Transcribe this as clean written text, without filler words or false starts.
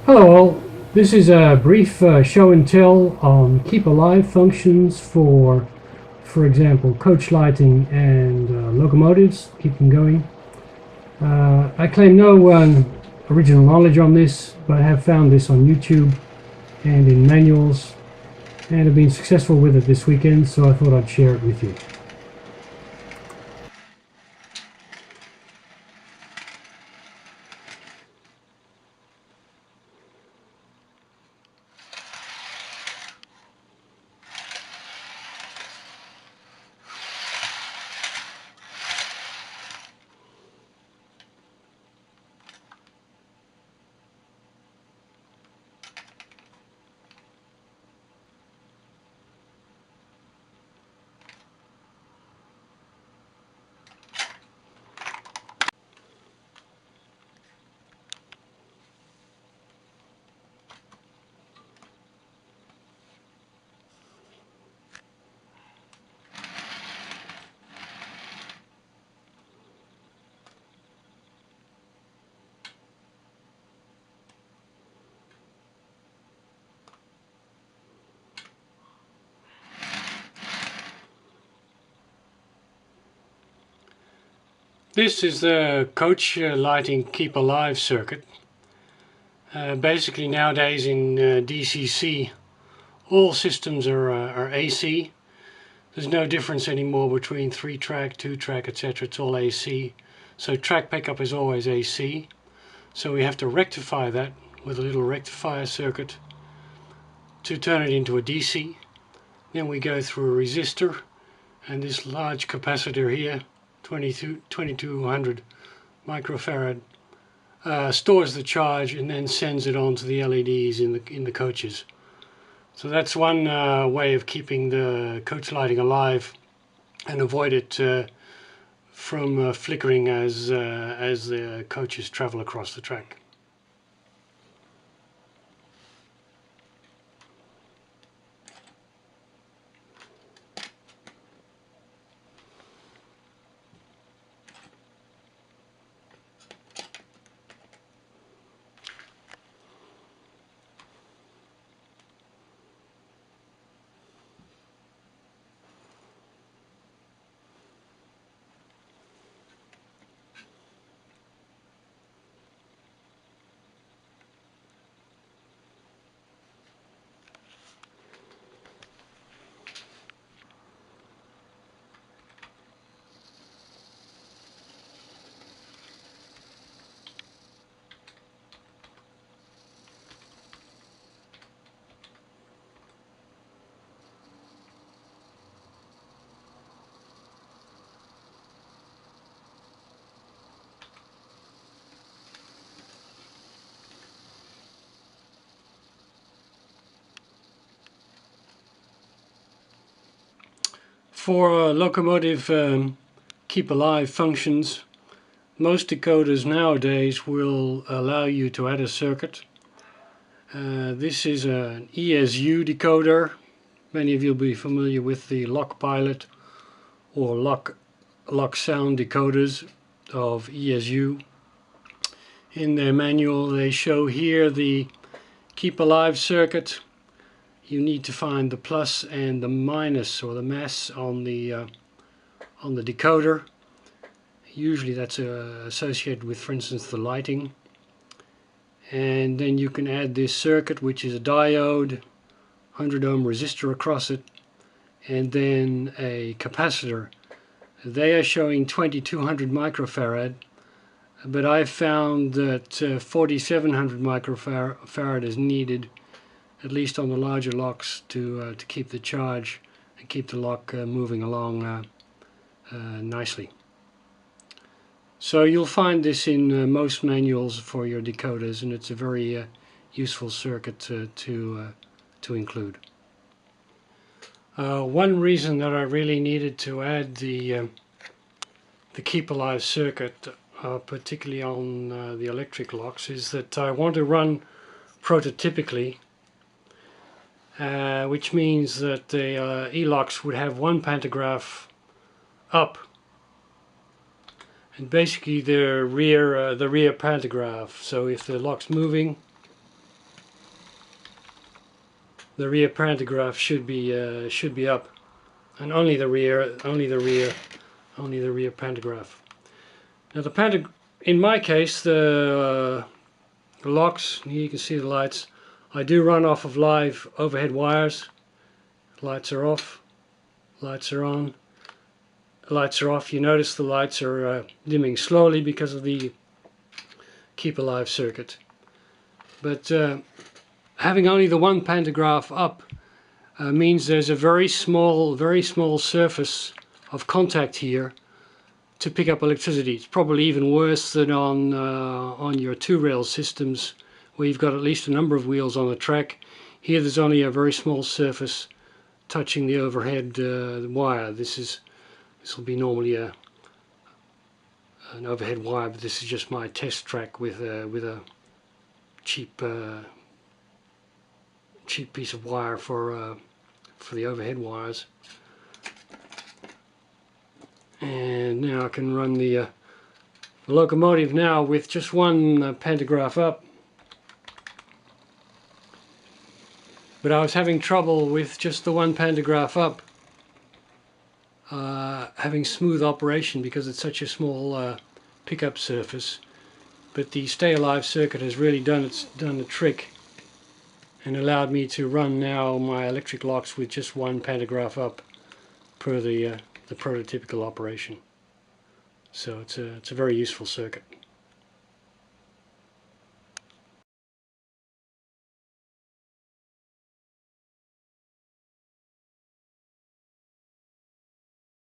Hello all, this is a brief show and tell on keep alive functions for example, coach lighting and locomotives, keep them going. I claim no original knowledge on this, but I have found this on YouTube and in manuals and have been successful with it this weekend, so I thought I'd share it with you. This is the coach lighting keep alive circuit. Basically nowadays in DCC all systems are AC. There's no difference anymore between 3-track, 2-track, etc. It's all AC. So track pickup is always AC. So we have to rectify that with a little rectifier circuit to turn it into a DC. Then we go through a resistor and this large capacitor here, 2200 microfarad, stores the charge and then sends it on to the LEDs in the coaches. So that's one way of keeping the coach lighting alive and avoid it from flickering as the coaches travel across the track. For locomotive keep alive functions, most decoders nowadays will allow you to add a circuit. This is an ESU decoder. Many of you will be familiar with the lock pilot or lock sound decoders of ESU. In their manual they show here the keep alive circuit. You need to find the plus and the minus or the mass on the decoder. Usually that's associated with, for instance, the lighting. And then you can add this circuit, which is a diode, 100 ohm resistor across it, and then a capacitor. They are showing 2200 microfarad, but I've found that 4700 microfarad is needed, at least on the larger locks, to keep the charge and keep the lock moving along nicely. So you'll find this in most manuals for your decoders, and it's a very useful circuit to include. One reason that I really needed to add the keep alive circuit, particularly on the electric locks, is that I want to run prototypically, which means that the E-locks would have one pantograph up, and basically the rear pantograph. So if the lock's moving, the rear pantograph should be up, and only the rear pantograph. Now in my case, the locks, here you can see the lights. I do run off of live overhead wires. Lights are off, lights are on, lights are off. You notice the lights are dimming slowly because of the Keep Alive circuit. But having only the one pantograph up means there's a very small surface of contact here to pick up electricity. It's probably even worse than on your two-rail systems where you've got at least a number of wheels on the track. Here there's only a very small surface touching the overhead wire. This will be normally an overhead wire, but this is just my test track with a cheap piece of wire for the overhead wires. And now I can run the locomotive now with just one pantograph up. But I was having trouble with just the one pantograph up having smooth operation because it's such a small pickup surface. But the Stay Alive circuit has really done the trick and allowed me to run now my electric locks with just one pantograph up per the prototypical operation. So it's a very useful circuit.